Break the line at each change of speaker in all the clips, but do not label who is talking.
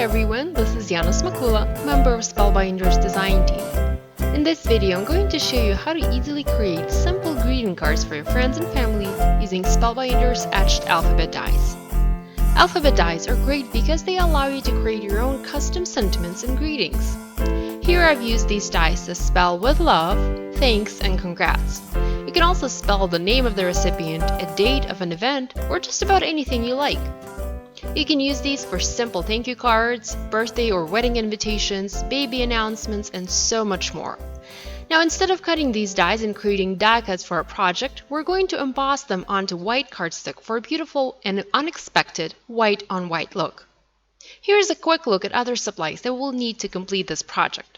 everyone, this is Yanis Makula, member of Spellbinders design team. In this video, I'm going to show you how to easily create simple greeting cards for your friends and family using Spellbinders etched alphabet dies. Alphabet dies are great because they allow you to create your own custom sentiments and greetings. Here I've used these dies to spell with love, thanks, and congrats. You can also spell the name of the recipient, a date of an event, or just about anything you like. You can use these for simple thank you cards, birthday or wedding invitations, baby announcements, and so much more. Now, instead of cutting these dies and creating die cuts for our project, we're going to emboss them onto white cardstock for a beautiful and unexpected white on white look. Here's a quick look at other supplies that we'll need to complete this project.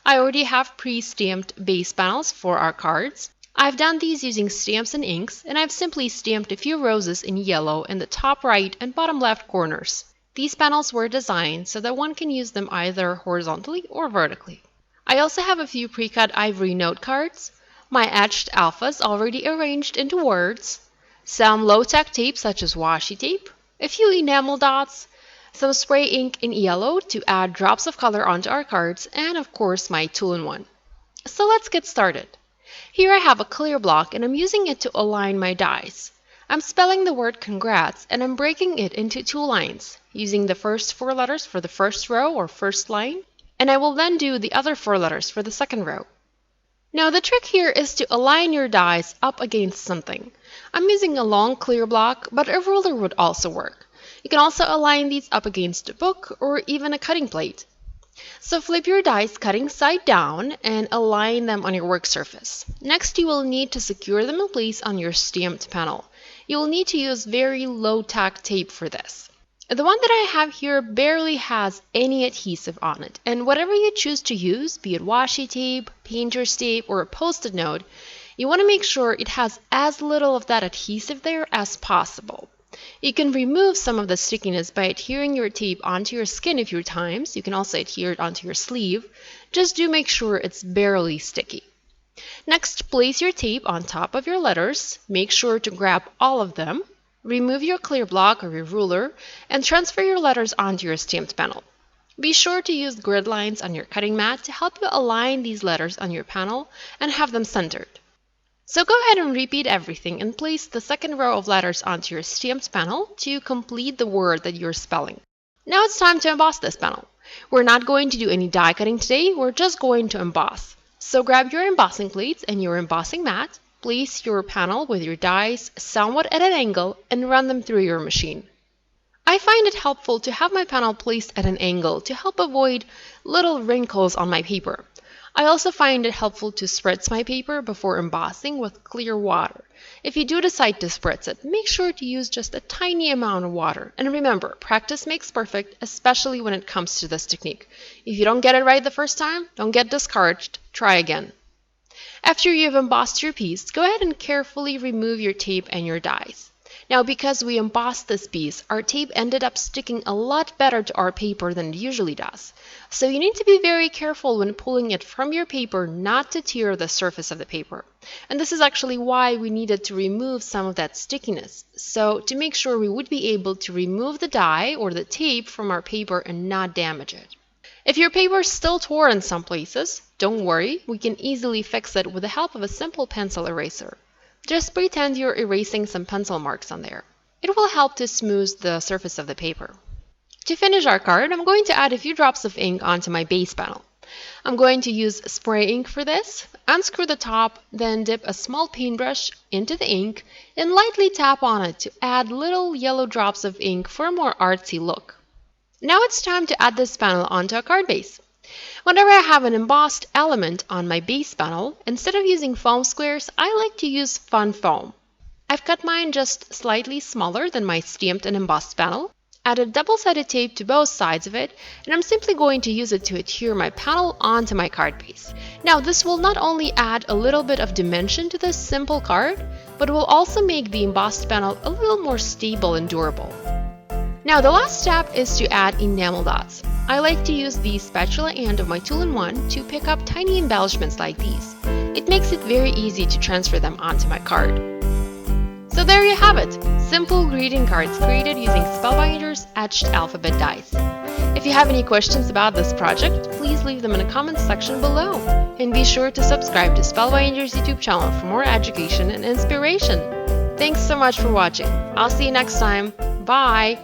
I already have pre-stamped base panels for our cards. I've done these using stamps and inks, and I've simply stamped a few roses in yellow in the top right and bottom left corners. These panels were designed so that one can use them either horizontally or vertically. I also have a few pre-cut ivory note cards, my etched alphas already arranged into words, some low-tech tape such as washi tape, a few enamel dots, some spray ink in yellow to add drops of color onto our cards, and of course my tool-in-one. So let's get started. Here I have a clear block and I'm using it to align my dies. I'm spelling the word congrats and I'm breaking it into two lines, using the first four letters for the first row or first line, and I will then do the other four letters for the second row. Now the trick here is to align your dies up against something. I'm using a long clear block, but a ruler would also work. You can also align these up against a book or even a cutting plate. So flip your dies cutting side down and align them on your work surface. Next, you will need to secure them in place on your stamped panel. You will need to use very low-tack tape for this. The one that I have here barely has any adhesive on it, and whatever you choose to use, be it washi tape, painter's tape, or a post-it note, you want to make sure it has as little of that adhesive there as possible. You can remove some of the stickiness by adhering your tape onto your skin a few times. You can also adhere it onto your sleeve. Just do make sure it's barely sticky. Next, place your tape on top of your letters. Make sure to grab all of them. Remove your clear block or your ruler and transfer your letters onto your stamped panel. Be sure to use grid lines on your cutting mat to help you align these letters on your panel and have them centered. So go ahead and repeat everything and place the second row of letters onto your stamped panel to complete the word that you're spelling. Now it's time to emboss this panel. We're not going to do any die cutting today, we're just going to emboss. So grab your embossing plates and your embossing mat, place your panel with your dies somewhat at an angle and run them through your machine. I find it helpful to have my panel placed at an angle to help avoid little wrinkles on my paper. I also find it helpful to spritz my paper before embossing with clear water. If you do decide to spritz it, make sure to use just a tiny amount of water. And remember, practice makes perfect, especially when it comes to this technique. If you don't get it right the first time, don't get discouraged. Try again. After you've embossed your piece, go ahead and carefully remove your tape and your dies. Now, because we embossed this piece, our tape ended up sticking a lot better to our paper than it usually does. So you need to be very careful when pulling it from your paper not to tear the surface of the paper. And this is actually why we needed to remove some of that stickiness. So to make sure we would be able to remove the die or the tape from our paper and not damage it. If your paper is still torn in some places, don't worry, we can easily fix it with the help of a simple pencil eraser. Just pretend you're erasing some pencil marks on there. It will help to smooth the surface of the paper. To finish our card, I'm going to add a few drops of ink onto my base panel. I'm going to use spray ink for this. Unscrew the top, then dip a small paintbrush into the ink and lightly tap on it to add little yellow drops of ink for a more artsy look. Now it's time to add this panel onto a card base. Whenever I have an embossed element on my base panel, instead of using foam squares, I like to use fun foam. I've cut mine just slightly smaller than my stamped and embossed panel, added double-sided tape to both sides of it, and I'm simply going to use it to adhere my panel onto my card base. Now this will not only add a little bit of dimension to this simple card, but will also make the embossed panel a little more stable and durable. Now the last step is to add enamel dots. I like to use the spatula end of my tool-in-one to pick up tiny embellishments like these. It makes it very easy to transfer them onto my card. So there you have it! Simple greeting cards created using Spellbinders etched alphabet dies. If you have any questions about this project, please leave them in the comments section below. And be sure to subscribe to Spellbinders YouTube channel for more education and inspiration. Thanks so much for watching. I'll see you next time. Bye!